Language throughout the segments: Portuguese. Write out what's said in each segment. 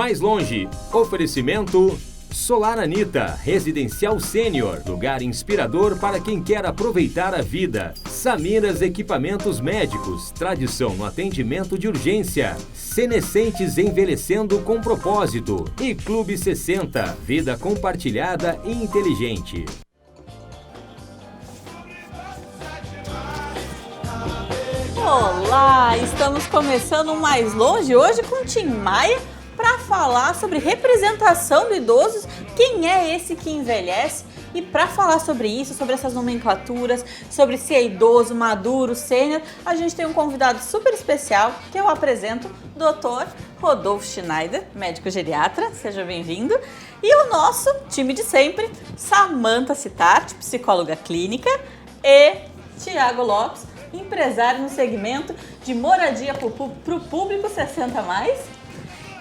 Mais longe, oferecimento Solar Anita, residencial sênior, lugar inspirador para quem quer aproveitar a vida. Samiras Equipamentos Médicos, tradição no atendimento de urgência. Senescentes envelhecendo com propósito. E Clube 60, vida compartilhada e inteligente. Olá, estamos começando Mais Longe hoje com Tim Maia para falar sobre representação do idoso, quem é esse que envelhece, e para falar sobre isso, sobre essas nomenclaturas, sobre se é idoso, maduro, sênior, a gente tem um convidado super especial que eu apresento, Dr. Rodolfo Schneider, médico geriatra, seja bem-vindo, e o nosso time de sempre, Samantha Citarte, psicóloga clínica, e Tiago Lopes, empresário no segmento de moradia para o público 60+.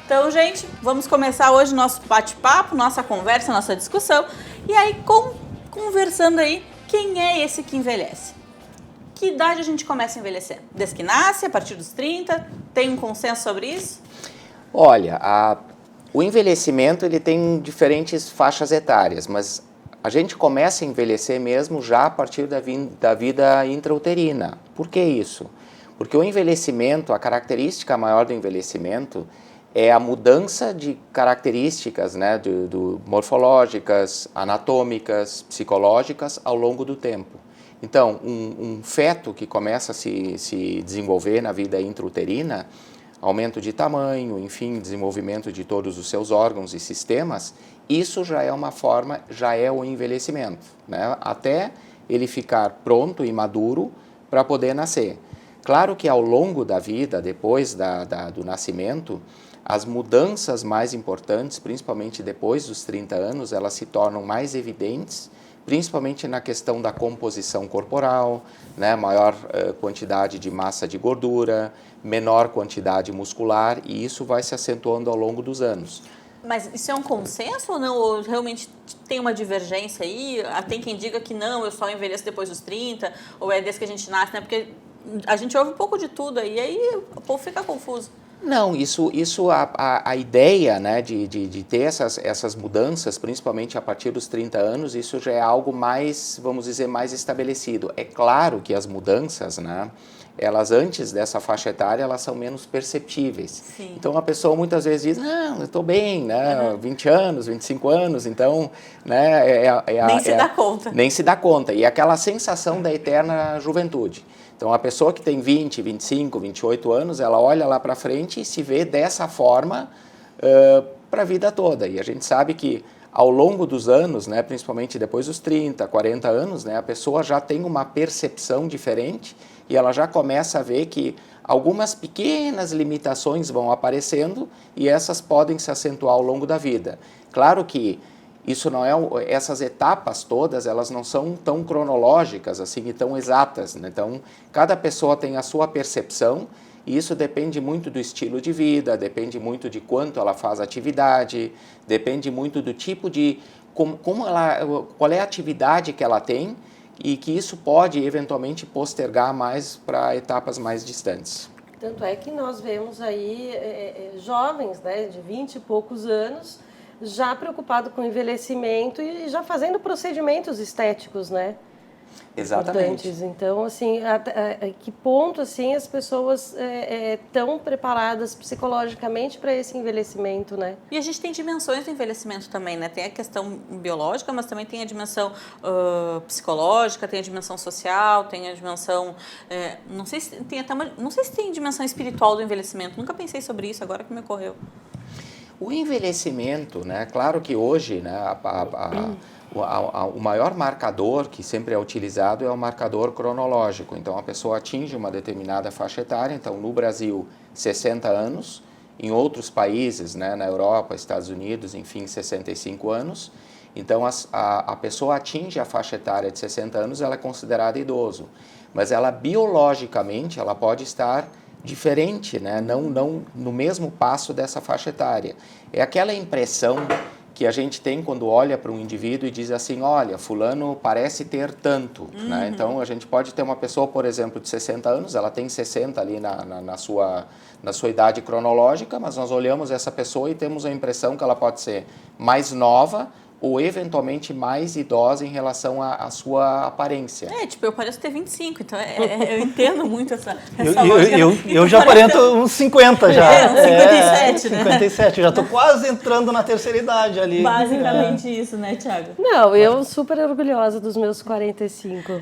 Então, gente, vamos começar hoje nosso bate-papo, nossa conversa, nossa discussão. E aí, conversando aí, quem é esse que envelhece? Que idade a gente começa a envelhecer? Desde que nasce, a partir dos 30? Tem um consenso sobre isso? Olha, o envelhecimento ele tem diferentes faixas etárias, mas a gente começa a envelhecer mesmo já a partir da vida intrauterina. Por que isso? Porque o envelhecimento, a característica maior do envelhecimento é a mudança de características, né, morfológicas, anatômicas, psicológicas ao longo do tempo. Então, um feto que começa a se desenvolver na vida intrauterina, aumento de tamanho, enfim, desenvolvimento de todos os seus órgãos e sistemas, isso já é uma forma, já é o envelhecimento, né? Até ele ficar pronto e maduro para poder nascer. Claro que ao longo da vida, depois do nascimento, as mudanças mais importantes, principalmente depois dos 30 anos, elas se tornam mais evidentes, principalmente na questão da composição corporal, né? Maior quantidade de massa de gordura, menor quantidade muscular, e isso vai se acentuando ao longo dos anos. Mas isso é um consenso ou não? Ou realmente tem uma divergência aí? Tem quem diga que não, eu só envelheço depois dos 30, ou é desde que a gente nasce, né? Porque a gente ouve um pouco de tudo aí o povo fica confuso. Não, a ideia, né, de ter essas mudanças, principalmente a partir dos 30 anos, isso já é algo mais, vamos dizer, mais estabelecido. É claro que as mudanças, né, elas antes dessa faixa etária, elas são menos perceptíveis. Sim. Então a pessoa muitas vezes diz, não, eu estou bem, né, 20 anos, 25 anos, então, né, nem se dá conta. Nem se dá conta. E aquela sensação da eterna juventude. Então, a pessoa que tem 20, 25, 28 anos, ela olha lá para frente e se vê dessa forma para a vida toda. E a gente sabe que ao longo dos anos, né, principalmente depois dos 30, 40 anos, né, a pessoa já tem uma percepção diferente e ela já começa a ver que algumas pequenas limitações vão aparecendo e essas podem se acentuar ao longo da vida. Claro que isso não é, essas etapas todas, elas não são tão cronológicas assim e tão exatas, né? Então, cada pessoa tem a sua percepção e isso depende muito do estilo de vida, depende muito de quanto ela faz atividade, depende muito do tipo de, qual é a atividade que ela tem e que isso pode eventualmente postergar mais para etapas mais distantes. Tanto é que nós vemos aí jovens, né, de 20 e poucos anos, já preocupado com o envelhecimento e já fazendo procedimentos estéticos, né? Exatamente. Importantes. Então, assim, a que ponto assim as pessoas estão preparadas psicologicamente para esse envelhecimento, né? E a gente tem dimensões do envelhecimento também, né? Tem a questão biológica, mas também tem a dimensão psicológica, tem a dimensão social, tem a dimensão... não sei se tem dimensão espiritual do envelhecimento. Nunca pensei sobre isso, agora que me ocorreu. O envelhecimento, né? Claro que hoje, né, o maior marcador que sempre é utilizado é o marcador cronológico. Então, a pessoa atinge uma determinada faixa etária, então, no Brasil, 60 anos, em outros países, né, na Europa, Estados Unidos, enfim, 65 anos. Então, a pessoa atinge a faixa etária de 60 anos, ela é considerada idoso. Mas ela, biologicamente, ela pode estar diferente, né? Não no mesmo passo dessa faixa etária. É aquela impressão que a gente tem quando olha para um indivíduo e diz assim, olha, fulano parece ter tanto, né? Então, a gente pode ter uma pessoa, por exemplo, de 60 anos, ela tem 60 ali na sua idade cronológica, mas nós olhamos essa pessoa e temos a impressão que ela pode ser mais nova ou eventualmente mais idosa em relação à sua aparência. Tipo, eu pareço ter 25, então eu entendo muito essa Eu já aparento uns 50 já. Uns 57, né? 57, já estou quase entrando na terceira idade ali. Basicamente isso, né, Thiago? Não, eu super orgulhosa dos meus 45.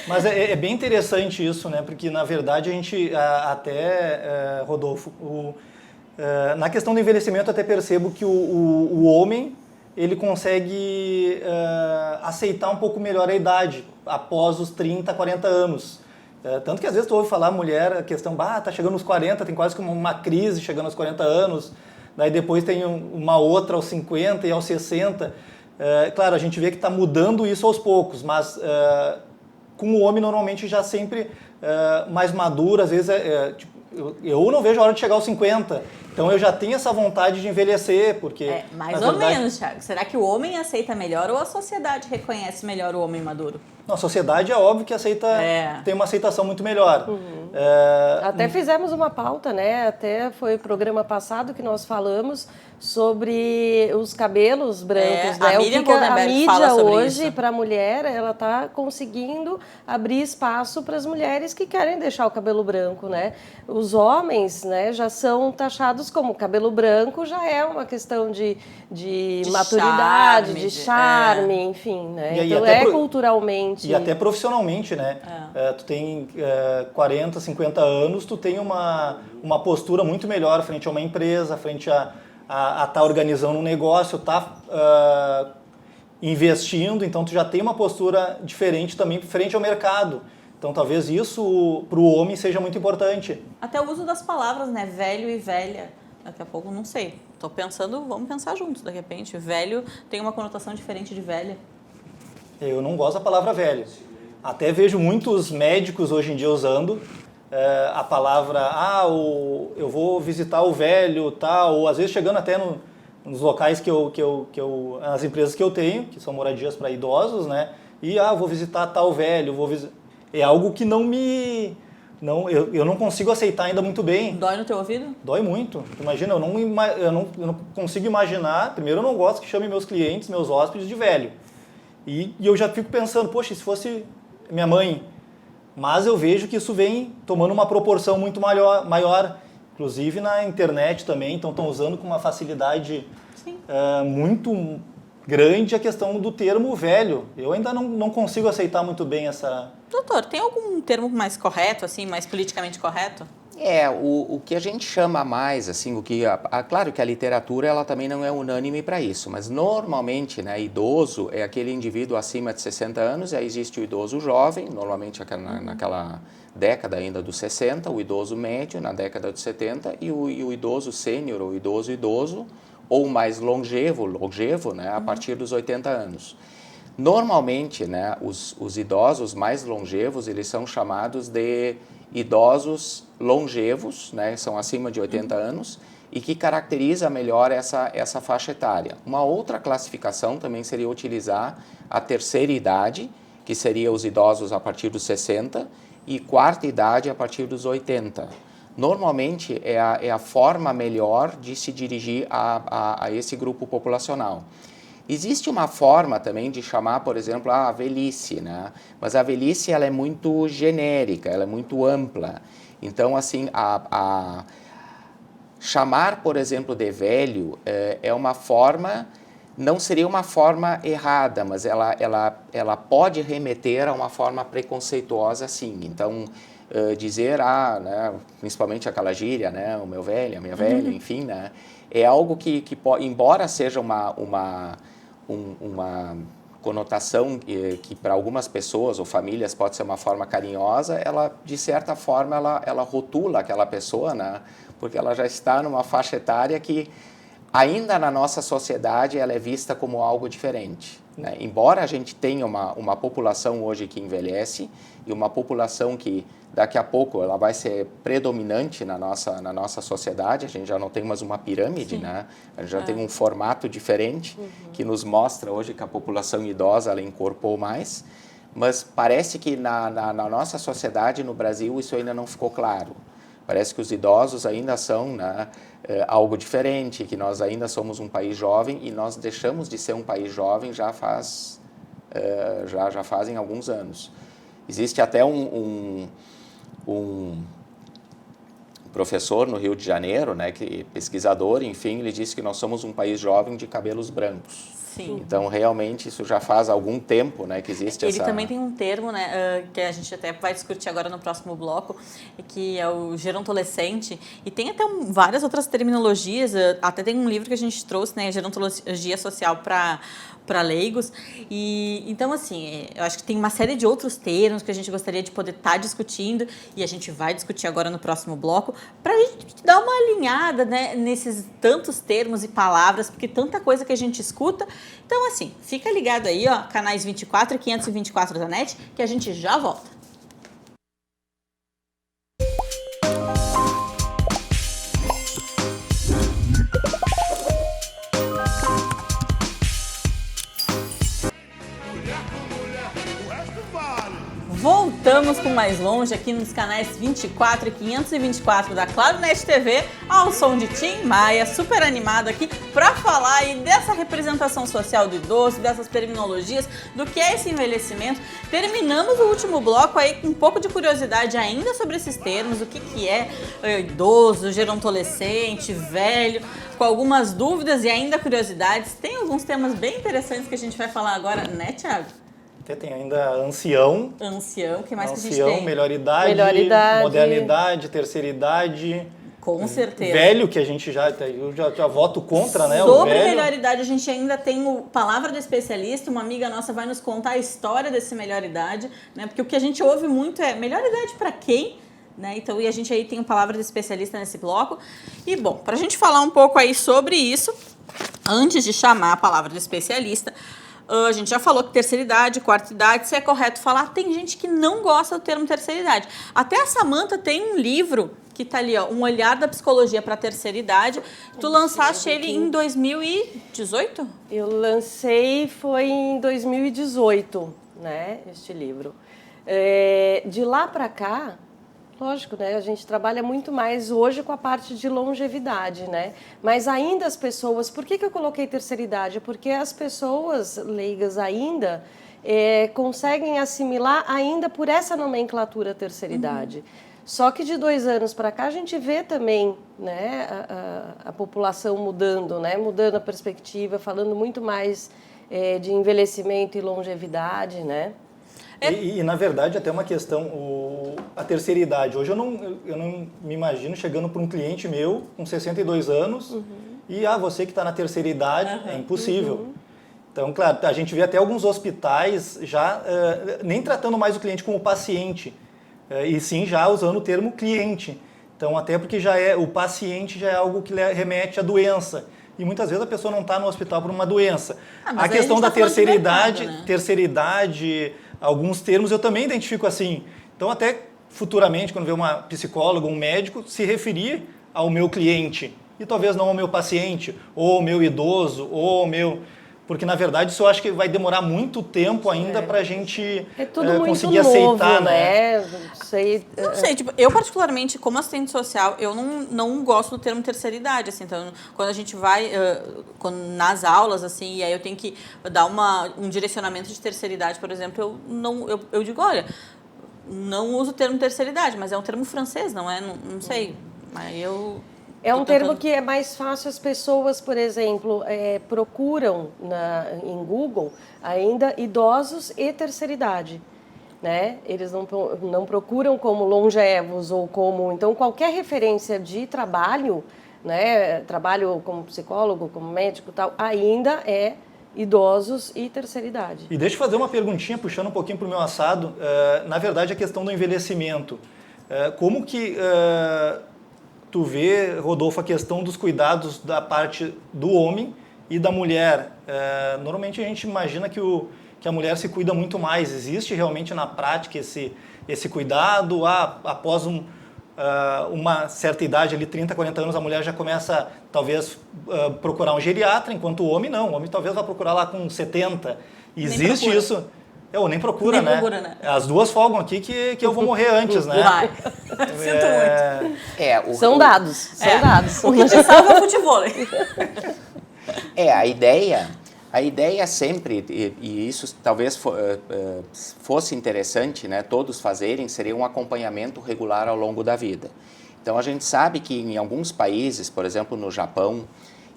Mas é bem interessante isso, né? Porque, na verdade, a gente até, Rodolfo, na questão do envelhecimento, até percebo que o homem, ele consegue aceitar um pouco melhor a idade após os 30, 40 anos. Tanto que às vezes tu ouve falar mulher, a questão, tá chegando nos 40, tem quase como uma crise chegando aos 40 anos, daí depois tem uma outra aos 50 e aos 60. Claro, a gente vê que está mudando isso aos poucos, mas com o homem normalmente já sempre mais maduro, às vezes tipo, eu não vejo a hora de chegar aos 50, então eu já tenho essa vontade de envelhecer, porque... mais ou menos, Thiago. Será que o homem aceita melhor ou a sociedade reconhece melhor o homem maduro? A sociedade é óbvio que aceita, tem uma aceitação muito melhor. Até fizemos uma pauta, né? Até foi o programa passado que nós falamos sobre os cabelos brancos, né? A mídia hoje, para a mulher, ela está conseguindo abrir espaço para as mulheres que querem deixar o cabelo branco, né? Os homens, né, já são taxados como cabelo branco, já é uma questão de maturidade, de charme, enfim, né? Então culturalmente... E até profissionalmente, né? Tu tem 40, 50 anos, tu tem uma postura muito melhor frente a uma empresa, frente a estar organizando um negócio, investindo, então tu já tem uma postura diferente também frente ao mercado. Então talvez isso para o homem seja muito importante. Até o uso das palavras, né? Velho e velha. Daqui a pouco, não sei. Tô pensando, vamos pensar juntos, de repente. Velho tem uma conotação diferente de velha. Eu não gosto da palavra velho. Até vejo muitos médicos hoje em dia usando a palavra, eu vou visitar o velho, tal, ou às vezes chegando até nos locais as empresas que eu tenho, que são moradias para idosos, né? E, vou visitar tal velho, é algo que eu não consigo aceitar ainda muito bem. Dói no teu ouvido? Dói muito. Imagina, eu não consigo imaginar, primeiro eu não gosto que chame meus clientes, meus hóspedes de velho. E eu já fico pensando, poxa, se fosse minha mãe. Mas eu vejo que isso vem tomando uma proporção muito maior, inclusive na internet também, então estão usando com uma facilidade muito grande a questão do termo velho. Eu ainda não consigo aceitar muito bem essa... Doutor, tem algum termo mais correto, assim, mais politicamente correto? O que a gente chama mais, assim, claro que a literatura ela também não é unânime para isso, mas normalmente, né, idoso é aquele indivíduo acima de 60 anos, e aí existe o idoso jovem, normalmente naquela década ainda dos 60, o idoso médio na década dos 70 e o idoso sênior, ou idoso, ou mais longevo, né, a partir dos 80 anos. Normalmente, né, os idosos mais longevos, eles são chamados de idosos longevos, né, são acima de 80 anos, e que caracteriza melhor essa faixa etária. Uma outra classificação também seria utilizar a terceira idade, que seria os idosos a partir dos 60, e quarta idade a partir dos 80. Normalmente é a forma melhor de se dirigir a esse grupo populacional. Existe uma forma também de chamar, por exemplo, a velhice, né? Mas a velhice ela é muito genérica, ela é muito ampla. Então, assim, chamar, por exemplo, de velho é uma forma, não seria uma forma errada, mas ela pode remeter a uma forma preconceituosa, sim. Então, dizer, né, principalmente aquela gíria, né, o meu velho, a minha velha, enfim, né, é algo que embora seja uma conotação que para algumas pessoas ou famílias pode ser uma forma carinhosa, ela, de certa forma, ela rotula aquela pessoa, né? Porque ela já está numa faixa etária que, ainda na nossa sociedade, ela é vista como algo diferente. né? Embora a gente tenha uma população hoje que envelhece e uma população que daqui a pouco ela vai ser predominante na nossa sociedade, a gente já não tem mais uma pirâmide, né? A gente já tem um formato diferente que nos mostra hoje que a população idosa ela incorporou mais, mas parece que na nossa sociedade, no Brasil, isso ainda não ficou claro. Parece que os idosos ainda são, né, algo diferente, que nós ainda somos um país jovem e nós deixamos de ser um país jovem já fazem alguns anos. Existe até um professor no Rio de Janeiro, né, que pesquisador, enfim, ele disse que nós somos um país jovem de cabelos brancos. Sim. Então, realmente, isso já faz algum tempo, né, que existe Ele também tem um termo, né, que a gente até vai discutir agora no próximo bloco, que é o gerontolescente, e tem até várias outras terminologias, até tem um livro que a gente trouxe, né, Gerontologia Social para leigos, e então assim, eu acho que tem uma série de outros termos que a gente gostaria de poder estar discutindo, e a gente vai discutir agora no próximo bloco, para a gente dar uma alinhada, né, nesses tantos termos e palavras, porque tanta coisa que a gente escuta. Então assim, fica ligado aí, ó, canais 24 e 524 da NET, que a gente já volta. Voltamos com Mais Longe aqui nos canais 24 e 524 da Claro Net TV, ao som de Tim Maia, super animado aqui para falar aí dessa representação social do idoso, dessas terminologias, do que é esse envelhecimento. Terminamos o último bloco aí com um pouco de curiosidade ainda sobre esses termos, o que é idoso, gerontolescente, velho, com algumas dúvidas e ainda curiosidades. Tem alguns temas bem interessantes que a gente vai falar agora, né, Thiago? Tem ainda ancião. Ancião, o que mais ancião, que a gente tem? Melhor idade, modernidade, terceira idade. Com certeza. Velho, que a gente eu já voto contra, né? Sobre o velho. melhor idade, a gente ainda tem o Palavra do Especialista, uma amiga nossa vai nos contar a história desse melhor idade, né? Porque o que a gente ouve muito é melhor idade para quem? Né? Então, e a gente aí tem o Palavra do Especialista nesse bloco. E, bom, para a gente falar um pouco aí sobre isso, antes de chamar a Palavra do Especialista, a gente já falou que terceira idade, quarta idade, se é correto falar, tem gente que não gosta do termo terceira idade. Até a Samantha tem um livro que tá ali, ó, Um Olhar da Psicologia para a Terceira Idade. Tu lançaste ele em 2018? Eu lancei, foi em 2018, né, este livro. De lá para cá, lógico, né? A gente trabalha muito mais hoje com a parte de longevidade, né? Mas ainda as pessoas... Por que eu coloquei terceira idade? Porque as pessoas leigas ainda conseguem assimilar ainda por essa nomenclatura terceira idade. Só que de 2 anos para cá a gente vê também, né, a população mudando, né? Mudando a perspectiva, falando muito mais de envelhecimento e longevidade, né? E, na verdade, até uma questão, a terceira idade. Hoje eu não me imagino chegando para um cliente meu com 62 anos e você que está na terceira idade, é impossível. Então, claro, a gente vê até alguns hospitais já nem tratando mais o cliente como paciente, e sim já usando o termo cliente. Então, até porque o paciente já é algo que remete à doença. E muitas vezes a pessoa não está no hospital por uma doença. A questão da terceira idade, né? Terceira idade, alguns termos eu também identifico assim. Então, até futuramente, quando vê uma psicóloga, um médico, se referir ao meu cliente e talvez não ao meu paciente, ou ao meu idoso, ou ao meu... Porque, na verdade, isso eu acho que vai demorar muito tempo ainda para a gente conseguir novo, aceitar, né? Não sei, tipo, eu particularmente, como assistente social, eu não gosto do termo terceira idade, assim, então, quando a gente vai, nas aulas, assim, e aí eu tenho que dar um direcionamento de terceira idade, por exemplo, eu digo, olha, não uso o termo terceira idade, mas é um termo francês, não é? Não sei, mas eu... É um termo que é mais fácil, as pessoas, por exemplo, procuram em Google ainda idosos e terceira idade, né? Eles não procuram como longevos ou como... Então, qualquer referência de trabalho, né? Trabalho como psicólogo, como médico e tal, ainda é idosos e terceira idade. E deixa eu fazer uma perguntinha, puxando um pouquinho para o meu assado. Na verdade, a questão do envelhecimento. Como que... tu vê, Rodolfo, a questão dos cuidados da parte do homem e da mulher, normalmente a gente imagina que a mulher se cuida muito mais. Existe realmente na prática esse cuidado? Após uma certa idade, ali 30, 40 anos, a mulher já começa, talvez, procurar um geriatra, enquanto o homem não. O homem talvez vá procurar lá com 70. Existe isso? Nem procura, né? As duas folgam aqui que eu vou morrer antes, né? Vai. Sinto muito. São dados. O que te salva é o futebol. A ideia sempre, e isso talvez fosse interessante, né, todos fazerem, seria um acompanhamento regular ao longo da vida. Então, a gente sabe que em alguns países, por exemplo, no Japão,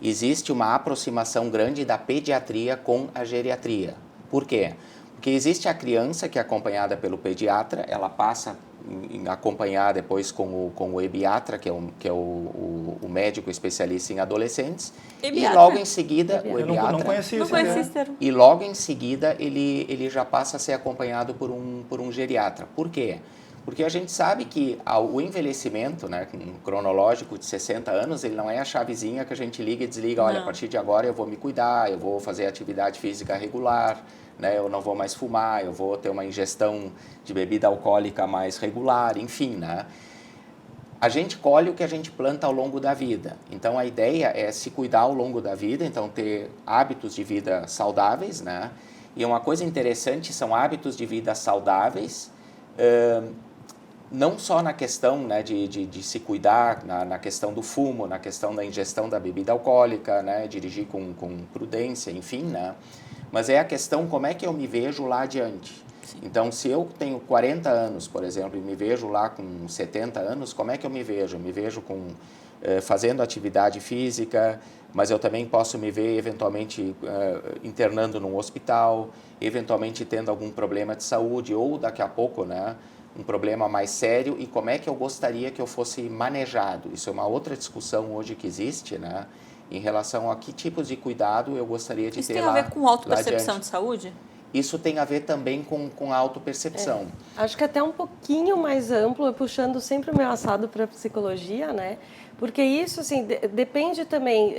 existe uma aproximação grande da pediatria com a geriatria. Por quê? Porque existe a criança que é acompanhada pelo pediatra, ela passa a acompanhar depois com o ebiatra, que é o médico especialista em adolescentes, ebiatra. E logo em seguida o ebiatra. Eu não conhecia esse termo. E logo em seguida ele já passa a ser acompanhado por um geriatra. Por quê? Porque a gente sabe que o envelhecimento, né, cronológico de 60 anos, ele não é a chavezinha que a gente liga e desliga, olha, a partir de agora eu vou me cuidar, eu vou fazer atividade física regular, né, eu não vou mais fumar, eu vou ter uma ingestão de bebida alcoólica mais regular, enfim, né? A gente colhe o que a gente planta ao longo da vida. Então, a ideia é se cuidar ao longo da vida, então ter hábitos de vida saudáveis, né? E uma coisa interessante são hábitos de vida saudáveis, não só na questão, né, de se cuidar, na questão do fumo, na questão da ingestão da bebida alcoólica, né, dirigir com prudência, enfim, né? Mas é a questão como é que eu me vejo lá adiante. Sim. Então, se eu tenho 40 anos, por exemplo, e me vejo lá com 70 anos, como é que eu me vejo? Eu me vejo fazendo atividade física, mas eu também posso me ver eventualmente internando num hospital, eventualmente tendo algum problema de saúde ou daqui a pouco, né, um problema mais sério, e como é que eu gostaria que eu fosse manejado. Isso é uma outra discussão hoje que existe, né, em relação a que tipos de cuidado eu gostaria de ter lá. Isso tem a ver com autopercepção de saúde? Isso tem a ver também com a autopercepção. Acho que até um pouquinho mais amplo, puxando sempre o meu assado para a psicologia, né? Porque isso, assim, depende também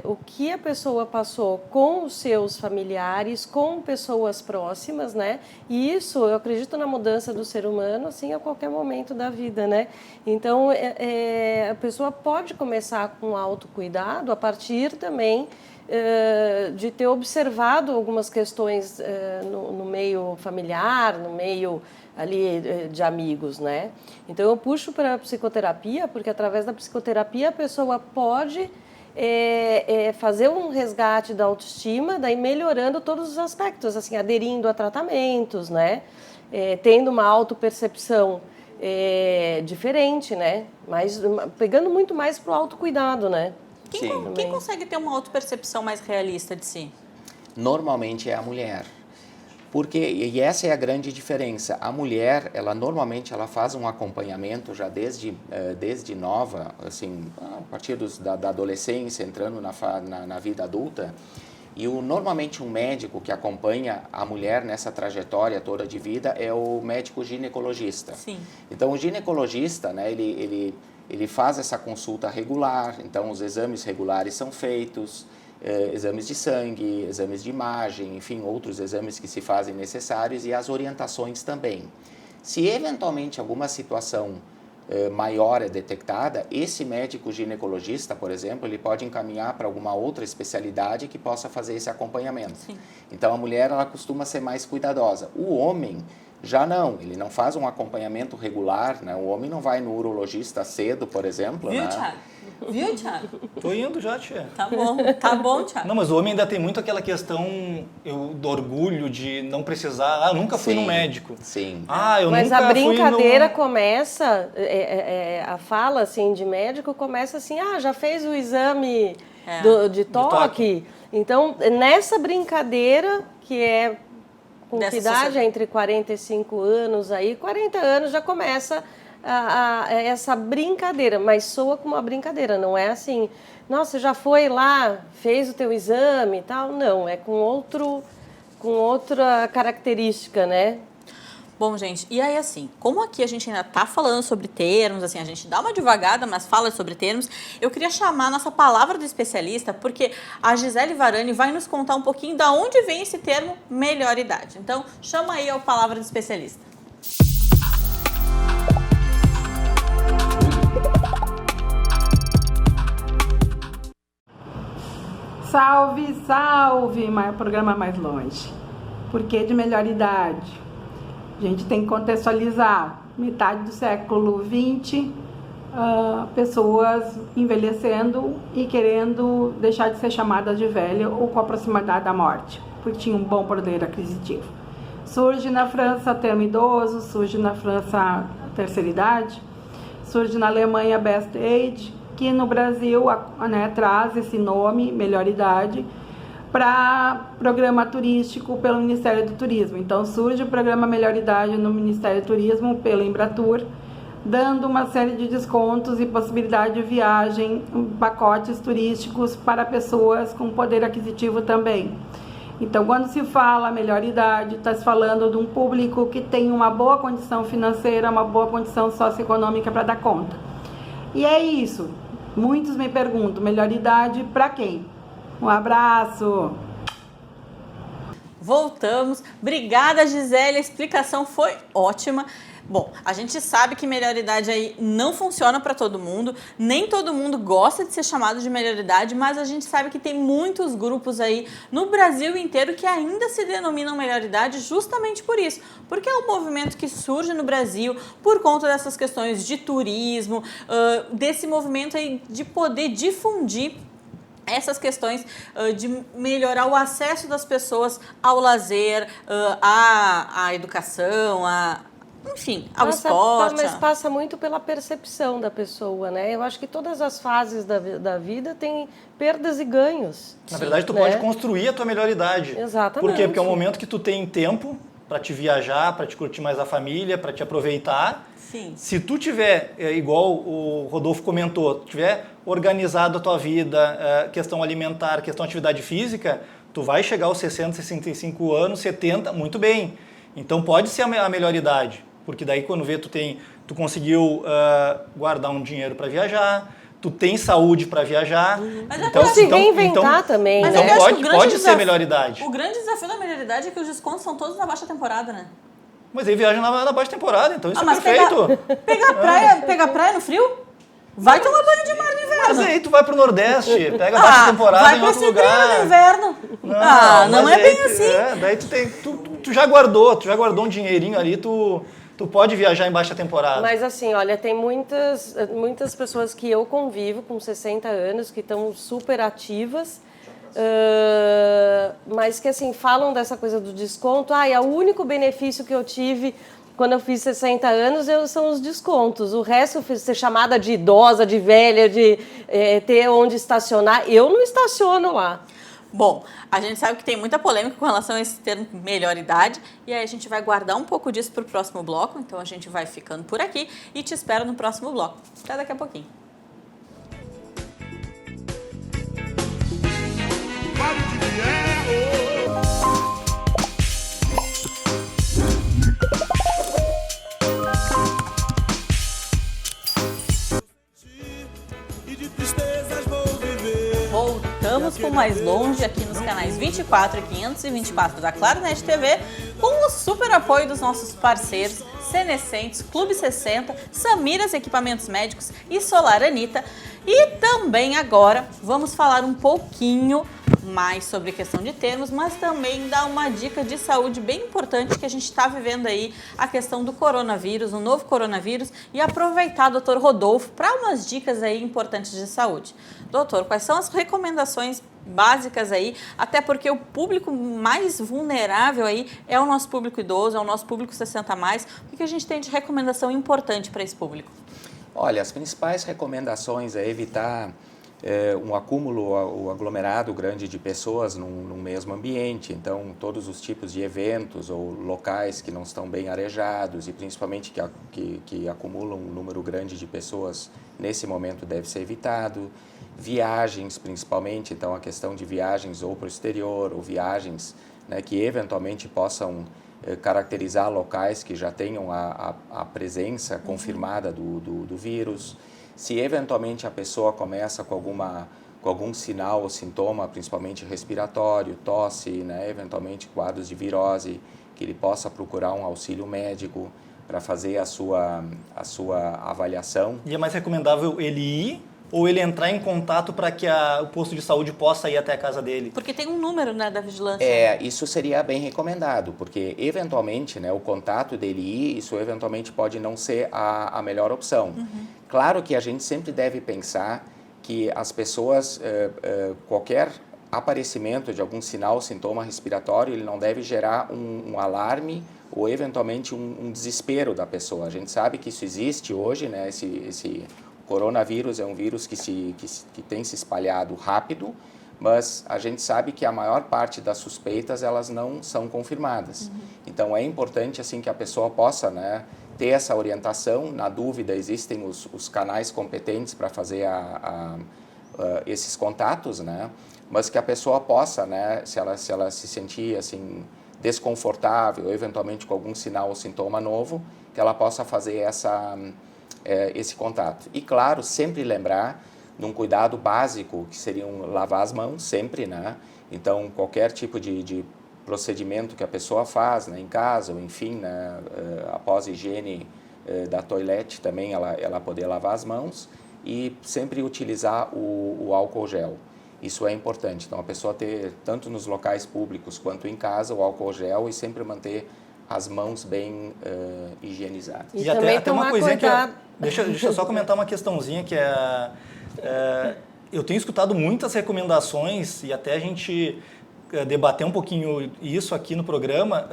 o que a pessoa passou com os seus familiares, com pessoas próximas, né? E isso, eu acredito na mudança do ser humano, assim, a qualquer momento da vida, né? Então, a pessoa pode começar com autocuidado a partir também de ter observado algumas questões no meio familiar, no meio ali de amigos, né? Então eu puxo para a psicoterapia, porque através da psicoterapia a pessoa pode fazer um resgate da autoestima, daí melhorando todos os aspectos, assim, aderindo a tratamentos, né? Tendo uma autopercepção diferente, né? Mas pegando muito mais para o autocuidado, né? Quem consegue ter uma autopercepção mais realista de si? Normalmente é a mulher. E essa é a grande diferença. A mulher, normalmente ela faz um acompanhamento já desde nova, assim, a partir da adolescência, entrando na vida adulta. E normalmente um médico que acompanha a mulher nessa trajetória toda de vida é o médico ginecologista. Sim. Então, o ginecologista, né, ele faz essa consulta regular, então os exames regulares são feitos, exames de sangue, exames de imagem, enfim, outros exames que se fazem necessários e as orientações também. Se eventualmente alguma situação maior é detectada, esse médico ginecologista, por exemplo, ele pode encaminhar para alguma outra especialidade que possa fazer esse acompanhamento. Sim. Então, a mulher, ela costuma ser mais cuidadosa. O homem já não, ele não faz um acompanhamento regular, né? O homem não vai no urologista cedo, por exemplo. Viu, né? Thiago? Viu, Thiago? Tô indo já, tia. Tá bom, Thiago. Não, mas o homem ainda tem muito aquela questão do orgulho de não precisar. Eu nunca fui no médico. Sim. Mas nunca a brincadeira fui começa, a fala assim de médico começa assim, já fez o exame de toque. Então, nessa brincadeira que é com que idade, entre 45 anos, aí 40 anos já começa essa brincadeira, mas soa como uma brincadeira, não é assim, nossa, já foi lá, fez o teu exame e tal, não, é com outra característica, né? Bom, gente, e aí assim, como aqui a gente ainda tá falando sobre termos, assim, a gente dá uma devagada, mas fala sobre termos, eu queria chamar a nossa palavra do especialista, porque a Gisele Varani vai nos contar um pouquinho de onde vem esse termo melhor idade. Então, chama aí a palavra do especialista. Salve, salve, programa Mais Longe. Por que de melhor idade? A gente tem que contextualizar. Metade do século XX, pessoas envelhecendo e querendo deixar de ser chamadas de velha ou com a proximidade da morte, porque tinha um bom poder aquisitivo. Surge na França termo idoso, surge na França terceira idade, surge na Alemanha best age, que no Brasil traz esse nome, melhor idade, para programa turístico pelo Ministério do Turismo. Então surge o programa Melhor Idade no Ministério do Turismo, pelo Embratur, dando uma série de descontos e possibilidade de viagem, pacotes turísticos para pessoas com poder aquisitivo também. Então, quando se fala melhor idade, está se falando de um público que tem uma boa condição financeira, uma boa condição socioeconômica para dar conta. E é isso. Muitos me perguntam, melhor idade para quem? Um abraço! Voltamos. Obrigada, Gisele. A explicação foi ótima. Bom, a gente sabe que melhor idade aí não funciona para todo mundo, nem todo mundo gosta de ser chamado de melhor idade, mas a gente sabe que tem muitos grupos aí no Brasil inteiro que ainda se denominam melhor idade justamente por isso, porque é um movimento que surge no Brasil por conta dessas questões de turismo, desse movimento aí de poder difundir essas questões de melhorar o acesso das pessoas ao lazer, à educação, enfim, ao esporte. Mas passa muito pela percepção da pessoa, né? Eu acho que todas as fases da vida têm perdas e ganhos. Na verdade, tu pode construir a tua melhor idade. Exatamente. Por quê? Porque é o momento que tu tem tempo para te viajar, para te curtir mais a família, para te aproveitar. Sim. Se tu tiver, igual o Rodolfo comentou, tiver organizado a tua vida, questão alimentar, questão atividade física, tu vai chegar aos 60, 65 anos, 70, muito bem. Então pode ser a melhor idade. Porque daí quando vê tu conseguiu guardar um dinheiro para viajar, tu tem saúde para viajar. Mas então, se reinventar também, então né? pode ser a melhor idade. O grande desafio da melhor idade é que os descontos são todos na baixa temporada, né? Mas aí viaja na baixa temporada, então isso é perfeito. Pegar praia no frio? Vai tomar banho de mar no inverno. Mas aí tu vai pro Nordeste, pega a baixa temporada em outro lugar. Vai pro inverno. Não é bem assim. Daí tu já guardou um dinheirinho ali, tu pode viajar em baixa temporada. Mas assim, olha, tem muitas pessoas que eu convivo com 60 anos que estão super ativas, mas que assim, falam dessa coisa do desconto. É o único benefício que eu tive quando eu fiz 60 anos são os descontos. O resto, ser chamada de idosa, de velha, de ter onde estacionar, eu não estaciono lá. Bom, a gente sabe que tem muita polêmica com relação a esse termo melhor idade, e aí a gente vai guardar um pouco disso para o próximo bloco, então a gente vai ficando por aqui e te espero no próximo bloco. Até daqui a pouquinho. Voltamos com Mais Longe aqui nos canais 24 e 524 da Claronet TV, com o super apoio dos nossos parceiros Senescentes, Clube 60, Samiras Equipamentos Médicos e Solar Anitta. E também agora vamos falar um pouquinho mais sobre questão de termos, mas também dar uma dica de saúde bem importante que a gente está vivendo aí, a questão do coronavírus, o novo coronavírus, e aproveitar, doutor Rodolfo, para umas dicas aí importantes de saúde. Doutor, quais são as recomendações básicas aí, até porque o público mais vulnerável aí é o nosso público idoso, é o nosso público 60+, o que a gente tem de recomendação importante para esse público? Olha, as principais recomendações é evitar um acúmulo, o aglomerado grande de pessoas num mesmo ambiente. Então, todos os tipos de eventos ou locais que não estão bem arejados e principalmente que acumulam um número grande de pessoas, nesse momento deve ser evitado. Viagens, principalmente, então a questão de viagens ou para o exterior ou viagens, né, que eventualmente possam caracterizar locais que já tenham a presença confirmada do vírus. Se eventualmente a pessoa começa com algum sinal ou sintoma, principalmente respiratório, tosse, né, eventualmente quadros de virose, que ele possa procurar um auxílio médico para fazer a sua avaliação. E é mais recomendável ele ir ou ele entrar em contato para que o posto de saúde possa ir até a casa dele? Porque tem um número, né, da vigilância. Isso seria bem recomendado, porque eventualmente, né, o contato dele ir, isso eventualmente pode não ser a melhor opção. Claro que a gente sempre deve pensar que as pessoas, qualquer aparecimento de algum sinal, sintoma respiratório, ele não deve gerar um alarme ou eventualmente um desespero da pessoa. A gente sabe que isso existe hoje, né, esse coronavírus é um vírus que tem se espalhado rápido, mas a gente sabe que a maior parte das suspeitas elas não são confirmadas. Então é importante assim que a pessoa possa, né, ter essa orientação. Na dúvida existem os canais competentes para fazer esses contatos, né, mas que a pessoa possa, né, se ela se sentir assim desconfortável, eventualmente com algum sinal ou sintoma novo, que ela possa fazer esse contato. E, claro, sempre lembrar de um cuidado básico, que seria lavar as mãos sempre, né? Então, qualquer tipo de procedimento que a pessoa faz, né, em casa, ou enfim, né, após a higiene da toilette também, ela poder lavar as mãos e sempre utilizar o álcool gel. Isso é importante. Então, a pessoa ter, tanto nos locais públicos quanto em casa, o álcool gel e sempre manter as mãos bem higienizadas. E até uma coisinha que... Deixa eu só comentar uma questãozinha que eu tenho escutado muitas recomendações e até a gente debater um pouquinho isso aqui no programa,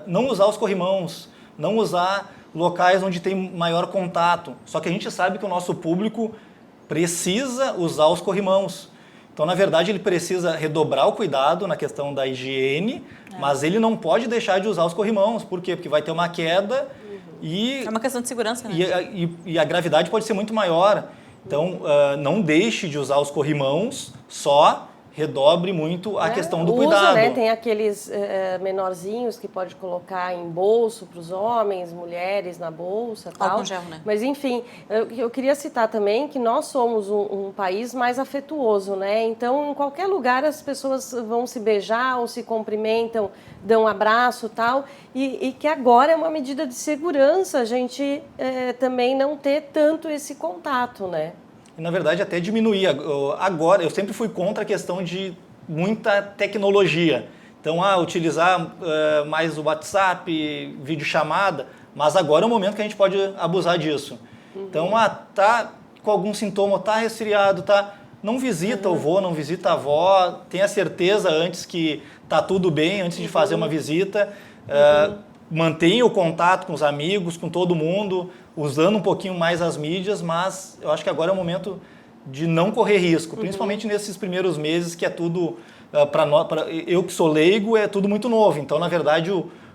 não usar os corrimãos, não usar locais onde tem maior contato. Só que a gente sabe que o nosso público precisa usar os corrimãos. Então, na verdade, ele precisa redobrar o cuidado na questão da higiene, mas ele não pode deixar de usar os corrimãos. Por quê? Porque vai ter uma queda e... É uma questão de segurança, né? E a gravidade pode ser muito maior. Então, não deixe de usar os corrimãos, só redobre muito a questão do cuidado. Né? Tem aqueles menorzinhos que pode colocar em bolso para os homens, mulheres na bolsa e tal. Álcool gel, né? Mas enfim, eu queria citar também que nós somos um país mais afetuoso, né? Então, em qualquer lugar as pessoas vão se beijar ou se cumprimentam, dão um abraço e tal. E que agora é uma medida de segurança a gente também não ter tanto esse contato, né? E, na verdade, até diminuir. Agora, eu sempre fui contra a questão de muita tecnologia. Então, utilizar mais o WhatsApp, videochamada, mas agora é o momento que a gente pode abusar disso. Então, tá com algum sintoma, tá resfriado, não visita o vô, não visita a avó, tenha certeza antes que tá tudo bem, antes de fazer uma visita. Mantenha o contato com os amigos, com todo mundo, usando um pouquinho mais as mídias, mas eu acho que agora é o momento de não correr risco, principalmente nesses primeiros meses que é tudo, eu que sou leigo, é tudo muito novo. Então, na verdade,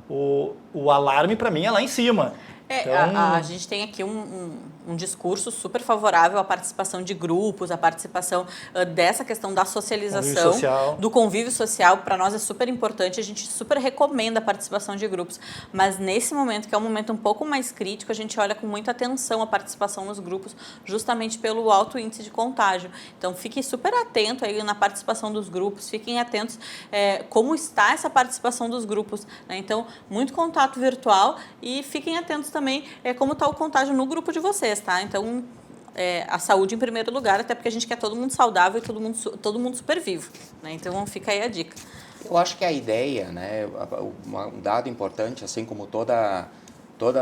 o alarme para mim é lá em cima. Então... A gente tem aqui um discurso super favorável à participação de grupos, à participação dessa questão da socialização, do convívio social. Para nós é super importante, a gente super recomenda a participação de grupos. Mas nesse momento, que é um momento um pouco mais crítico, a gente olha com muita atenção a participação nos grupos, justamente pelo alto índice de contágio. Então, fiquem super atentos aí na participação dos grupos, fiquem atentos como está essa participação dos grupos, né? Então, muito contato virtual e fiquem atentos também como está o contágio no grupo de vocês, tá? Então, a saúde em primeiro lugar, até porque a gente quer todo mundo saudável e todo mundo super vivo, né? Então, fica aí a dica. Eu acho que a ideia, né, um dado importante, assim como toda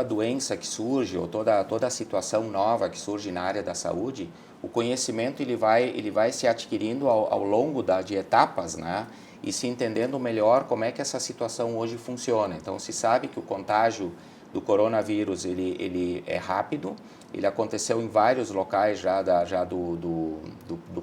doença que surge ou toda situação nova que surge na área da saúde, o conhecimento ele vai se adquirindo ao longo de etapas, né? E se entendendo melhor como é que essa situação hoje funciona. Então, se sabe que o contágio do coronavírus ele é rápido, ele aconteceu em vários locais já do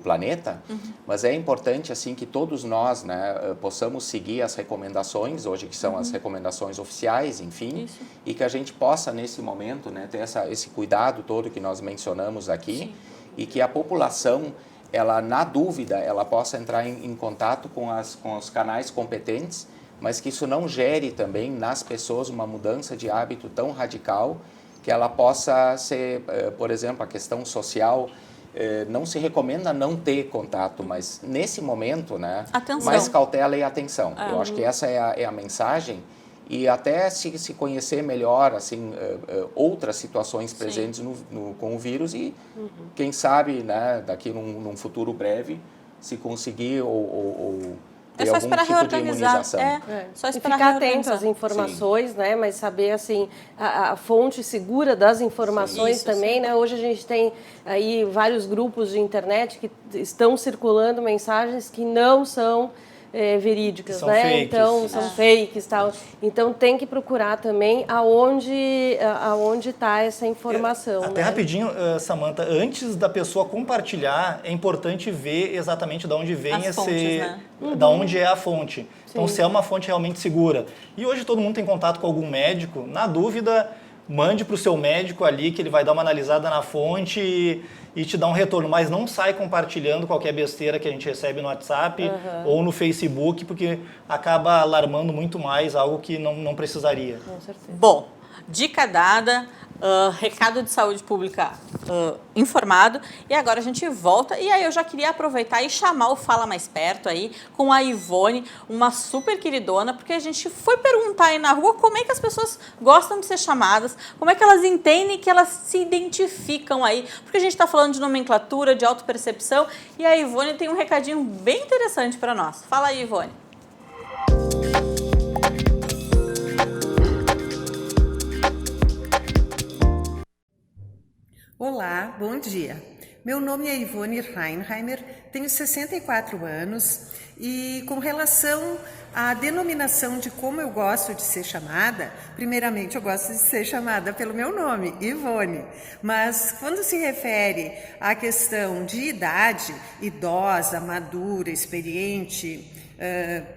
planeta, mas é importante assim que todos nós, né, possamos seguir as recomendações, hoje que são as recomendações oficiais, enfim, e que a gente possa nesse momento, né, ter esse cuidado todo que nós mencionamos aqui, e que a população, ela na dúvida, ela possa entrar em contato com os canais competentes, mas que isso não gere também nas pessoas uma mudança de hábito tão radical que ela possa ser, por exemplo, a questão social. Não se recomenda não ter contato, mas nesse momento, né, mais cautela e atenção. Eu acho que essa é a mensagem. E até se conhecer melhor assim, outras situações presentes com o vírus e, quem sabe, né, daqui num futuro breve, se conseguir ou ter algum tipo de imunização. Só esperar e ficar atento às informações, né, mas saber assim, a fonte segura das informações também. Né? Hoje a gente tem aí vários grupos de internet que estão circulando mensagens que não são verídicas, são né? Fakes. Então são fakes, tal. Então tem que procurar também aonde está essa informação. Até rapidinho, Samantha, antes da pessoa compartilhar, é importante ver exatamente de onde vem da onde é a fonte. Sim. Então se é uma fonte realmente segura. E hoje todo mundo tem contato com algum médico, na dúvida, mande para o seu médico ali que ele vai dar uma analisada na fonte e te dar um retorno, mas não sai compartilhando qualquer besteira que a gente recebe no WhatsApp ou no Facebook, porque acaba alarmando muito mais algo que não precisaria. Com certeza. Bom, dica dada, recado de saúde pública informado, e agora a gente volta, e aí eu já queria aproveitar e chamar o Fala Mais Perto aí, com a Ivone, uma super queridona, porque a gente foi perguntar aí na rua como é que as pessoas gostam de ser chamadas, como é que elas entendem que elas se identificam aí, porque a gente está falando de nomenclatura, de autopercepção, e a Ivone tem um recadinho bem interessante para nós. Fala aí, Ivone. Olá, bom dia. Meu nome é Ivone Reinheimer, tenho 64 anos e com relação à denominação de como eu gosto de ser chamada, primeiramente eu gosto de ser chamada pelo meu nome, Ivone, mas quando se refere à questão de idade, idosa, madura, experiente,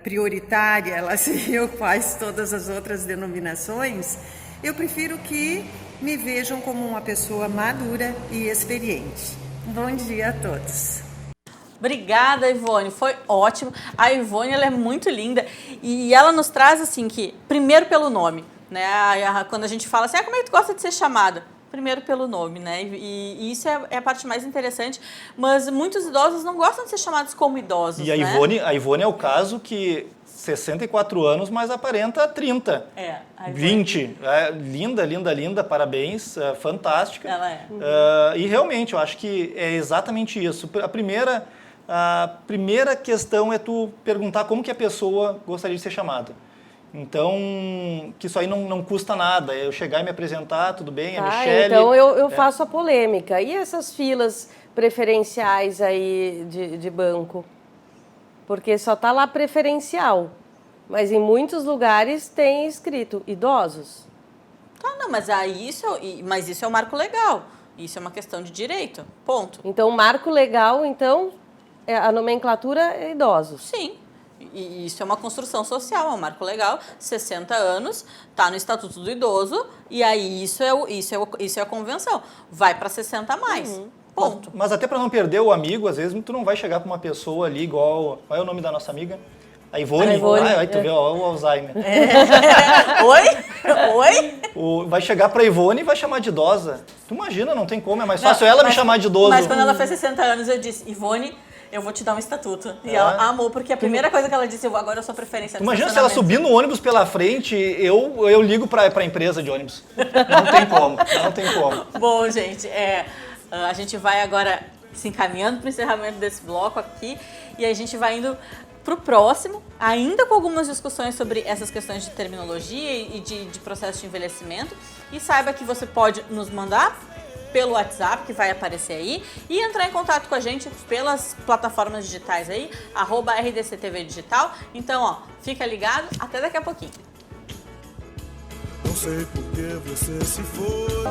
prioritária, ela seguiu quase todas as outras denominações, eu prefiro que me vejam como uma pessoa madura e experiente. Bom dia a todos. Obrigada, Ivone, foi ótimo. A Ivone, ela é muito linda e ela nos traz assim que, primeiro pelo nome, né? Quando a gente fala assim, como é que tu gosta de ser chamada? Primeiro pelo nome, né? E isso é a parte mais interessante, mas muitos idosos não gostam de ser chamados como idosos, e a Ivone é o caso que 64 anos, mas aparenta 30. 20. Linda, linda, linda, parabéns, fantástica. Ela é. E realmente, eu acho que é exatamente isso. A primeira questão é tu perguntar como que a pessoa gostaria de ser chamada. Então, que isso aí não custa nada. Eu chegar e me apresentar, tudo bem, a Michele... Então eu faço a polêmica. E essas filas preferenciais aí de banco? Porque só está lá preferencial, mas em muitos lugares tem escrito idosos. Mas isso é o marco legal, isso é uma questão de direito, ponto. Então, o marco legal, a nomenclatura é idosos. Sim, e isso é uma construção social, é um marco legal, 60 anos, está no Estatuto do Idoso, e aí isso é a convenção, vai para 60 a mais. Ponto. Mas até para não perder o amigo, às vezes tu não vai chegar para uma pessoa ali igual... Qual é o nome da nossa amiga? A Ivone? Aí tu vê, o Alzheimer. Oi? Vai chegar para a Ivone e vai chamar de idosa. Tu imagina, não tem como, é mais fácil ela me chamar de idoso. Mas quando ela fez 60 anos, eu disse, Ivone, eu vou te dar um estatuto. E ela amou, porque a primeira coisa que ela disse, agora eu sou preferência. Imagina se ela subir no ônibus pela frente, eu ligo para a empresa de ônibus. Não tem como. Bom, gente, a gente vai agora se encaminhando para o encerramento desse bloco aqui e a gente vai indo para o próximo, ainda com algumas discussões sobre essas questões de terminologia e de processo de envelhecimento. E saiba que você pode nos mandar pelo WhatsApp, que vai aparecer aí, e entrar em contato com a gente pelas plataformas digitais aí, @RDCTV Digital. Então, fica ligado, até daqui a pouquinho. Não sei por que você se foi.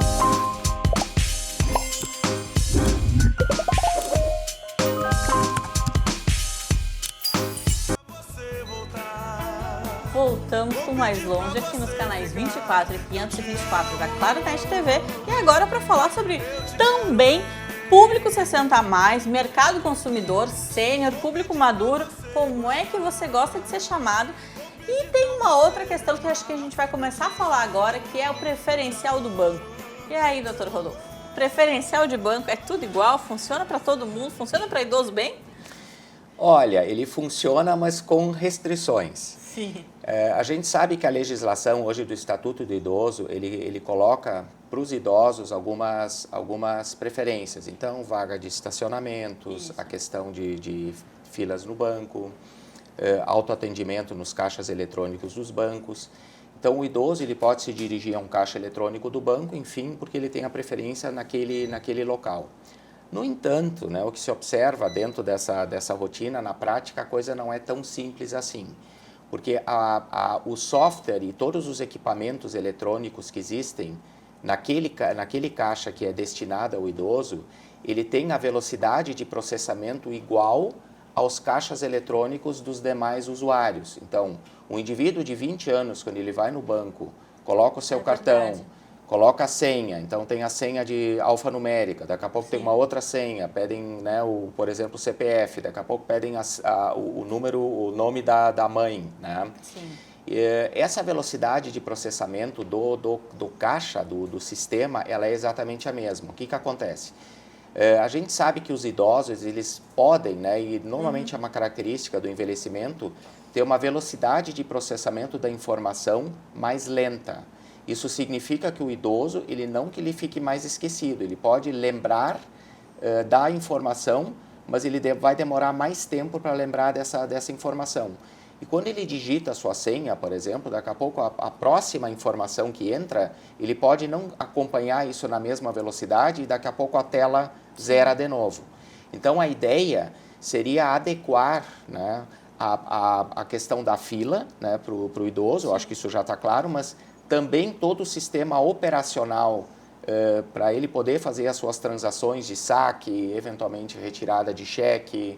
Voltamos com Mais Longe aqui nos canais 24 e 524 da Claro Net TV e agora para falar sobre também público 60+, mercado consumidor, sênior, público maduro, como é que você gosta de ser chamado. E tem uma outra questão que eu acho que a gente vai começar a falar agora, que é o preferencial do banco. E aí, doutor Rodolfo? Preferencial de banco é tudo igual? Funciona para todo mundo? Funciona para idoso bem? Olha, ele funciona, mas com restrições. Sim. A gente sabe que a legislação hoje do Estatuto do Idoso, ele coloca para os idosos algumas preferências. Então, vaga de estacionamentos, a questão de filas no banco, autoatendimento nos caixas eletrônicos dos bancos. Então, o idoso ele pode se dirigir a um caixa eletrônico do banco, enfim, porque ele tem a preferência naquele local. No entanto, né, o que se observa dentro dessa rotina, na prática, a coisa não é tão simples assim. Porque o software e todos os equipamentos eletrônicos que existem naquele caixa que é destinado ao idoso, ele tem a velocidade de processamento igual aos caixas eletrônicos dos demais usuários. Então, um indivíduo de 20 anos, quando ele vai no banco, coloca o seu cartão, coloca a senha, então tem a senha de alfanumérica, daqui a pouco tem uma outra senha, pedem, né, por exemplo, o CPF, daqui a pouco pedem o nome da mãe, né? Sim. Essa velocidade de processamento do caixa, do sistema, ela é exatamente a mesma. O que acontece? A gente sabe que os idosos, eles podem, né, e normalmente é uma característica do envelhecimento, ter uma velocidade de processamento da informação mais lenta. Isso significa que o idoso, ele não que ele fique mais esquecido, ele pode lembrar da informação, mas ele vai demorar mais tempo para lembrar dessa informação. E quando ele digita a sua senha, por exemplo, daqui a pouco a próxima informação que entra, ele pode não acompanhar isso na mesma velocidade e daqui a pouco a tela zera de novo. Então, a ideia seria adequar, né, a questão da fila, né, para o idoso, eu acho que isso já está claro, mas também todo o sistema operacional para ele poder fazer as suas transações de saque, eventualmente retirada de cheque,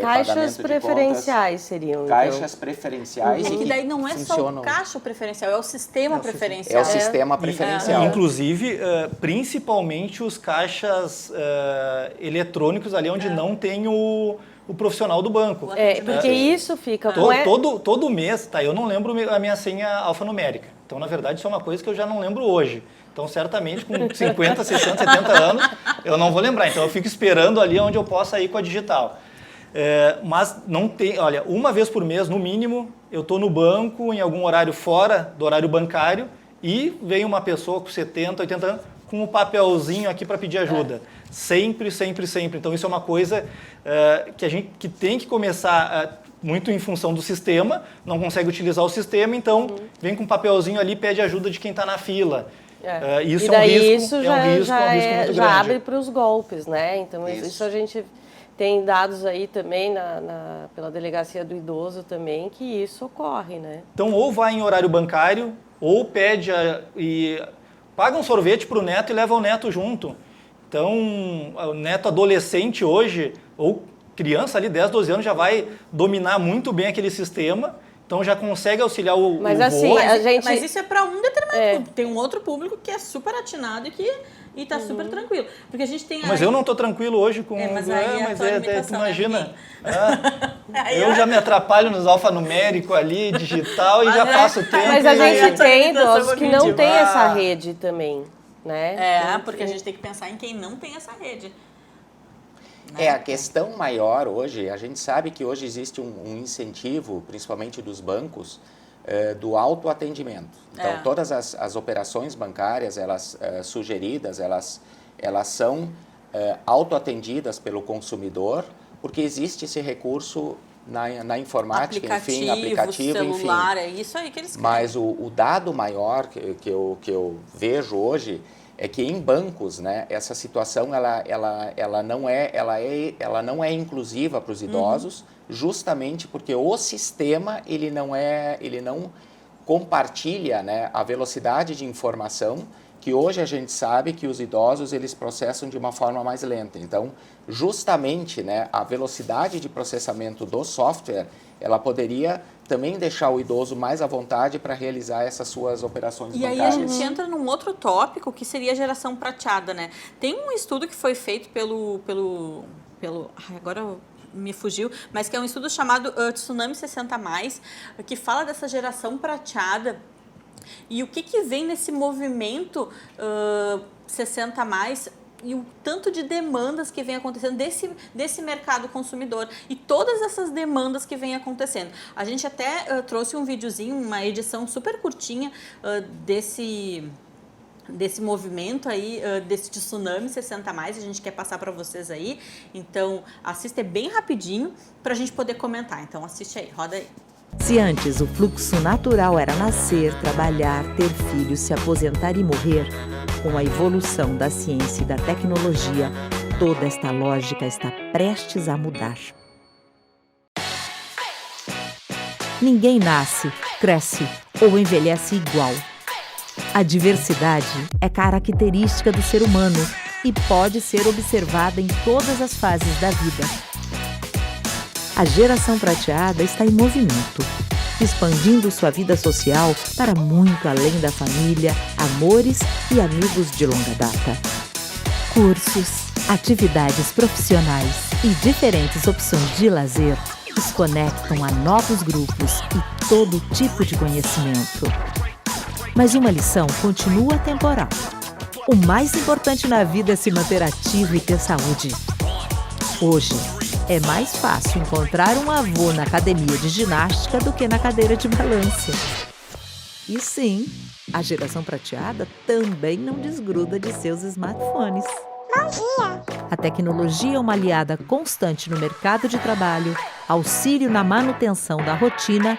caixas preferenciais seriam. Caixas preferenciais. E que daí não é só o caixa preferencial, é o sistema preferencial. É o sistema preferencial. Inclusive, principalmente os caixas eletrônicos ali onde não tem o profissional do banco. Porque isso fica... Todo mês, tá? Eu não lembro a minha senha alfanumérica. Então, na verdade, isso é uma coisa que eu já não lembro hoje. Então, certamente, com 50, 60, 70 anos, eu não vou lembrar. Então, eu fico esperando ali onde eu possa ir com a digital. Mas não tem, olha, uma vez por mês, no mínimo, eu estou no banco, em algum horário fora do horário bancário, e vem uma pessoa com 70, 80 anos, com um papelzinho aqui para pedir ajuda. Sempre, sempre, sempre. Então, isso é uma coisa que a gente tem que começar muito em função do sistema, não consegue utilizar o sistema, então vem com um papelzinho ali e pede ajuda de quem está na fila. Isso e daí é um risco, isso já, um risco muito já grande. Abre para os golpes, né? Então, isso a gente... Tem dados aí também pela Delegacia do Idoso também que isso ocorre, né? Então, ou vai em horário bancário, ou pede e paga um sorvete para o neto e leva o neto junto. Então, o neto adolescente hoje, ou criança ali, 10, 12 anos, já vai dominar muito bem aquele sistema, então já consegue auxiliar o Mas assim, Mas isso é para um determinado público. Tem um outro público que é super atinado e tá super tranquilo. Porque a gente tem Mas eu não tô tranquilo hoje com... mas tu imagina. Eu já me atrapalho nos alfanuméricos ali, digital, e já passo tempo. Mas a gente tem idosos que não tem essa rede também, né? Porque a gente tem que pensar em quem não tem essa rede. A questão maior hoje, a gente sabe que hoje existe um incentivo, principalmente dos bancos, do autoatendimento. Então, todas as operações bancárias, elas sugeridas, elas são autoatendidas pelo consumidor, porque existe esse recurso na informática, aplicativo, celular, é isso aí que eles querem. Mas o dado maior que eu vejo hoje é que em bancos, né, essa situação ela não é inclusiva para os idosos, justamente porque o sistema ele não compartilha, né, a velocidade de informação que hoje a gente sabe que os idosos eles processam de uma forma mais lenta. Então, justamente, né, a velocidade de processamento do software, ela poderia também deixar o idoso mais à vontade para realizar essas suas operações bancárias. E aí a gente entra num outro tópico que seria a geração prateada, né? Tem um estudo que foi feito pelo agora me fugiu, mas que é um estudo chamado Tsunami 60+, que fala dessa geração prateada e o que vem nesse movimento 60+, e o tanto de demandas que vem acontecendo desse mercado consumidor e todas essas demandas que vem acontecendo. A gente até trouxe um videozinho, uma edição super curtinha desse movimento aí, desse Tsunami 60+, a gente quer passar para vocês aí. Então, assista, é bem rapidinho para a gente poder comentar. Então, assiste aí, roda aí. Se antes o fluxo natural era nascer, trabalhar, ter filhos, se aposentar e morrer, com a evolução da ciência e da tecnologia, toda esta lógica está prestes a mudar. Ninguém nasce, cresce ou envelhece igual. A diversidade é característica do ser humano e pode ser observada em todas as fases da vida. A geração prateada está em movimento, expandindo sua vida social para muito além da família, amores e amigos de longa data. Cursos, atividades profissionais e diferentes opções de lazer os conectam a novos grupos e todo tipo de conhecimento. Mas uma lição continua temporal. O mais importante na vida é se manter ativo e ter saúde. Hoje, é mais fácil encontrar um avô na academia de ginástica do que na cadeira de balanço. E sim, a geração prateada também não desgruda de seus smartphones. Bom dia! A tecnologia é uma aliada constante no mercado de trabalho, auxílio na manutenção da rotina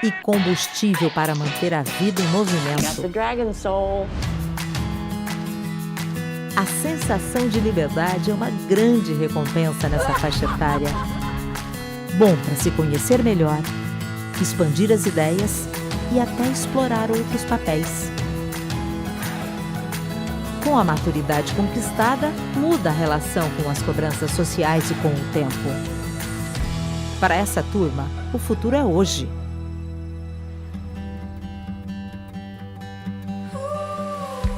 e combustível para manter a vida em movimento. A sensação de liberdade é uma grande recompensa nessa faixa etária. Bom para se conhecer melhor, expandir as ideias e até explorar outros papéis. Com a maturidade conquistada, muda a relação com as cobranças sociais e com o tempo. Para essa turma, o futuro é hoje.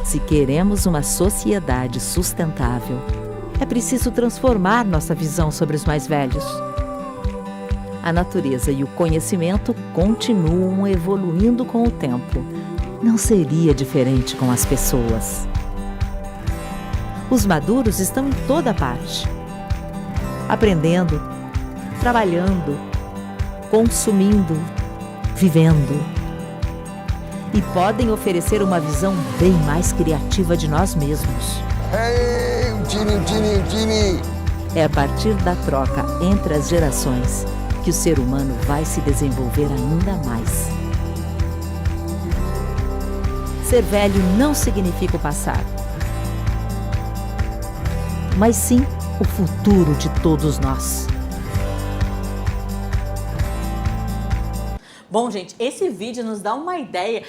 Se queremos uma sociedade sustentável, é preciso transformar nossa visão sobre os mais velhos. A natureza e o conhecimento continuam evoluindo com o tempo. Não seria diferente com as pessoas. Os maduros estão em toda parte, aprendendo, trabalhando, consumindo, vivendo. E podem oferecer uma visão bem mais criativa de nós mesmos. Hey, Gini! É a partir da troca entre as gerações que o ser humano vai se desenvolver ainda mais. Ser velho não significa o passado, mas sim o futuro de todos nós. Bom, gente, esse vídeo nos dá uma ideia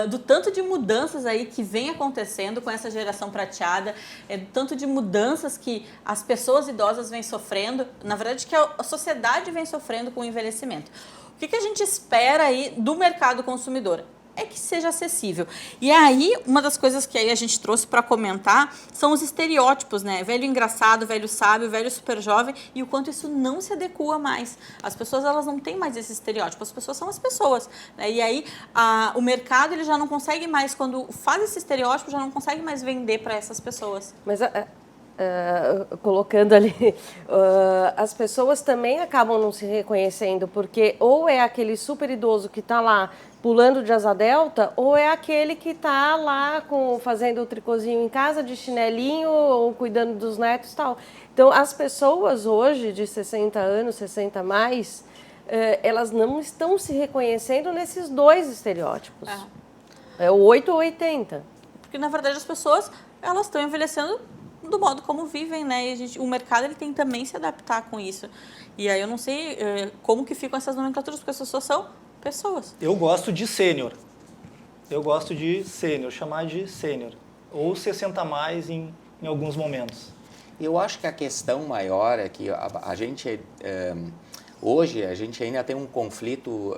do tanto de mudanças aí que vem acontecendo com essa geração prateada, do tanto de mudanças que as pessoas idosas vêm sofrendo, na verdade que a sociedade vem sofrendo com o envelhecimento. O que a gente espera aí do mercado consumidor? É que seja acessível. E aí, uma das coisas que aí a gente trouxe para comentar são os estereótipos, né? Velho engraçado, velho sábio, velho super jovem, e o quanto isso não se adequa mais. As pessoas, elas não têm mais esse estereótipo, as pessoas são as pessoas, né? E aí, o mercado, ele já não consegue mais, quando faz esse estereótipo, já não consegue mais vender para essas pessoas. Mas colocando ali, as pessoas também acabam não se reconhecendo, porque ou é aquele super idoso que está lá pulando de asa delta, ou é aquele que está lá fazendo o tricôzinho em casa, de chinelinho, ou cuidando dos netos e tal. Então, as pessoas hoje, de 60 anos, 60 mais, elas não estão se reconhecendo nesses dois estereótipos. É o 8 ou 80. Porque, na verdade, as pessoas, elas estão envelhecendo do modo como vivem, né? E o mercado, ele tem que também se adaptar com isso. E aí eu não sei como que ficam essas nomenclaturas, porque as pessoas são pessoas. Eu gosto de sênior. Chamar de sênior. Ou 60 mais em alguns momentos. Eu acho que a questão maior é que a gente, hoje, a gente ainda tem um conflito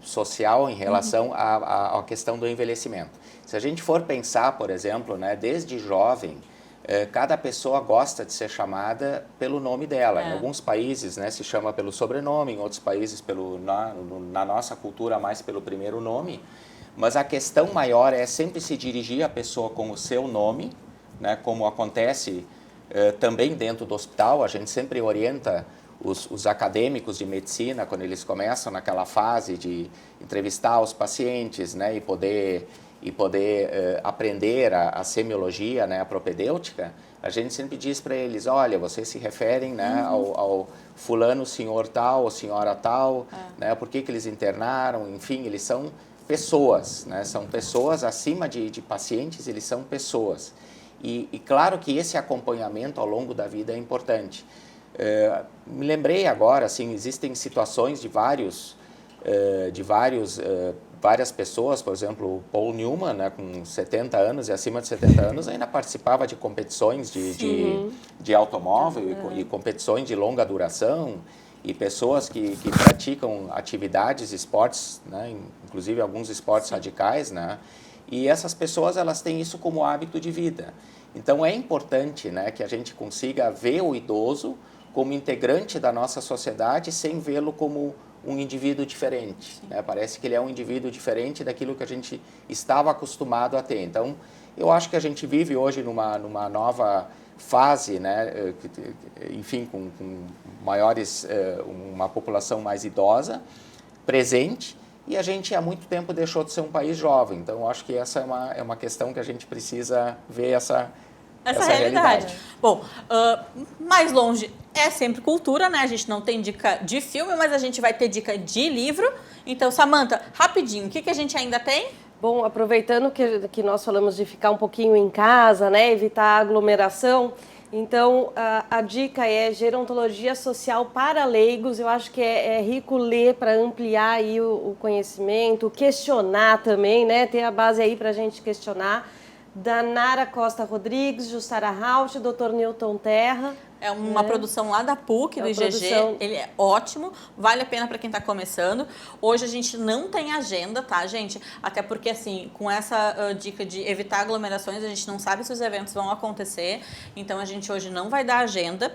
social em relação à questão do envelhecimento. Se a gente for pensar, por exemplo, né, desde jovem, cada pessoa gosta de ser chamada pelo nome dela. Em alguns países, né, se chama pelo sobrenome, em outros países, na nossa cultura, mais pelo primeiro nome. Mas a questão maior é sempre se dirigir à pessoa com o seu nome, né, como acontece também dentro do hospital. A gente sempre orienta os acadêmicos de medicina, quando eles começam naquela fase de entrevistar os pacientes, né, e poder aprender a semiologia, né, a propedêutica, a gente sempre diz para eles, olha, vocês se referem, né, ao fulano, senhor tal, ou senhora tal, né, por que eles internaram, enfim, eles são pessoas, né, são pessoas acima de pacientes, eles são pessoas. E claro que esse acompanhamento ao longo da vida é importante. Me lembrei agora, assim, existem situações de várias pessoas, por exemplo, o Paul Newman, né, com 70 anos e acima de 70 anos, ainda participava de competições de automóvel e competições de longa duração, e pessoas que praticam atividades, esportes, né, inclusive alguns esportes radicais, né, e essas pessoas elas têm isso como hábito de vida. Então é importante, né, que a gente consiga ver o idoso como integrante da nossa sociedade sem vê-lo como um indivíduo diferente. Né? Parece que ele é um indivíduo diferente daquilo que a gente estava acostumado a ter. Então, eu acho que a gente vive hoje numa nova fase, né? Enfim, com maiores, uma população mais idosa, presente, e a gente há muito tempo deixou de ser um país jovem. Então, eu acho que essa é uma questão que a gente precisa ver essa realidade. Bom, mais longe é sempre cultura, né? A gente não tem dica de filme, mas a gente vai ter dica de livro. Então, Samantha, rapidinho, o que a gente ainda tem? Bom, aproveitando que nós falamos de ficar um pouquinho em casa, né? Evitar aglomeração. Então, a dica é Gerontologia Social para Leigos. Eu acho que é rico ler para ampliar aí o conhecimento, questionar também, né? Ter a base aí para a gente questionar. Da Nara Costa Rodrigues, Jussara Rauch, Dr. Newton Terra. É uma produção lá da PUC, do IGG. Ele é ótimo, vale a pena para quem está começando. Hoje a gente não tem agenda, tá, gente? Até porque, assim, com essa dica de evitar aglomerações, a gente não sabe se os eventos vão acontecer. Então, a gente hoje não vai dar agenda.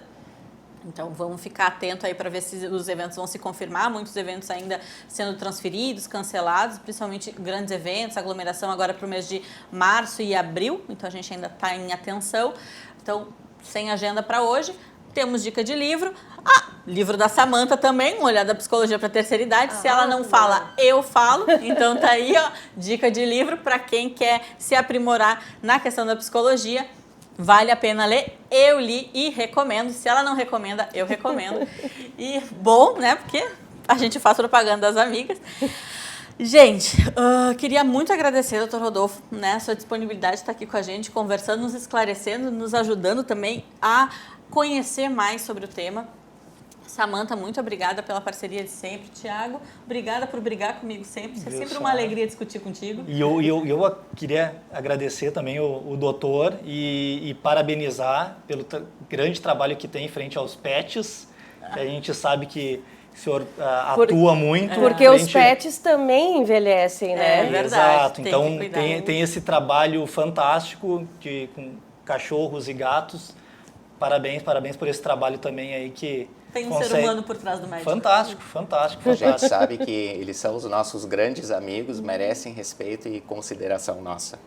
Então, vamos ficar atento aí para ver se os eventos vão se confirmar. Muitos eventos ainda sendo transferidos, cancelados, principalmente grandes eventos, aglomeração agora para o mês de março e abril. Então, a gente ainda está em atenção. Então, sem agenda para hoje. Temos dica de livro. Livro da Samantha também, um olhar da psicologia para a terceira idade. Se ela não fala, eu falo. Então, tá aí, ó, dica de livro para quem quer se aprimorar na questão da psicologia. Vale a pena ler, eu li e recomendo. Se ela não recomenda, eu recomendo. E bom, né, porque a gente faz propaganda das amigas. Gente, queria muito agradecer, doutor Rodolfo, né, a sua disponibilidade de estar aqui com a gente, conversando, nos esclarecendo, nos ajudando também a conhecer mais sobre o tema. Samantha, muito obrigada pela parceria de sempre. Tiago, obrigada por brigar comigo sempre. É sempre uma alegria discutir contigo. E eu queria agradecer também o doutor e parabenizar pelo grande trabalho que tem frente aos pets. Que a gente sabe que o senhor atua muito. Porque os pets também envelhecem, né? É verdade. Exato. Então tem esse trabalho fantástico com cachorros e gatos. Parabéns por esse trabalho também aí que... Tem um ser humano por trás do médico. Fantástico. A gente sabe que eles são os nossos grandes amigos, merecem respeito e consideração nossa.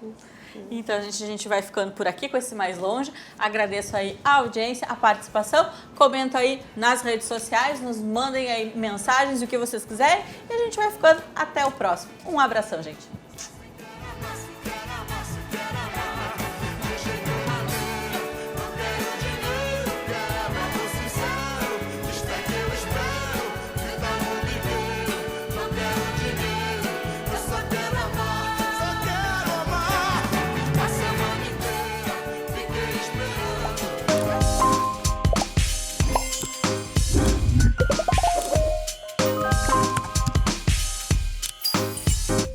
Então, a gente vai ficando por aqui com esse Mais Longe. Agradeço aí a audiência, a participação. Comenta aí nas redes sociais, nos mandem aí mensagens, o que vocês quiserem. E a gente vai ficando até o próximo. Um abração, gente.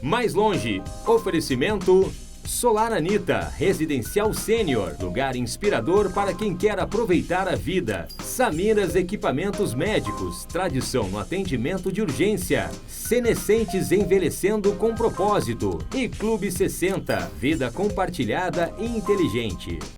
Mais longe, oferecimento Solar Anita, Residencial Sênior, lugar inspirador para quem quer aproveitar a vida. Samiras Equipamentos Médicos, tradição no atendimento de urgência. Senescentes envelhecendo com propósito. E Clube 60, vida compartilhada e inteligente.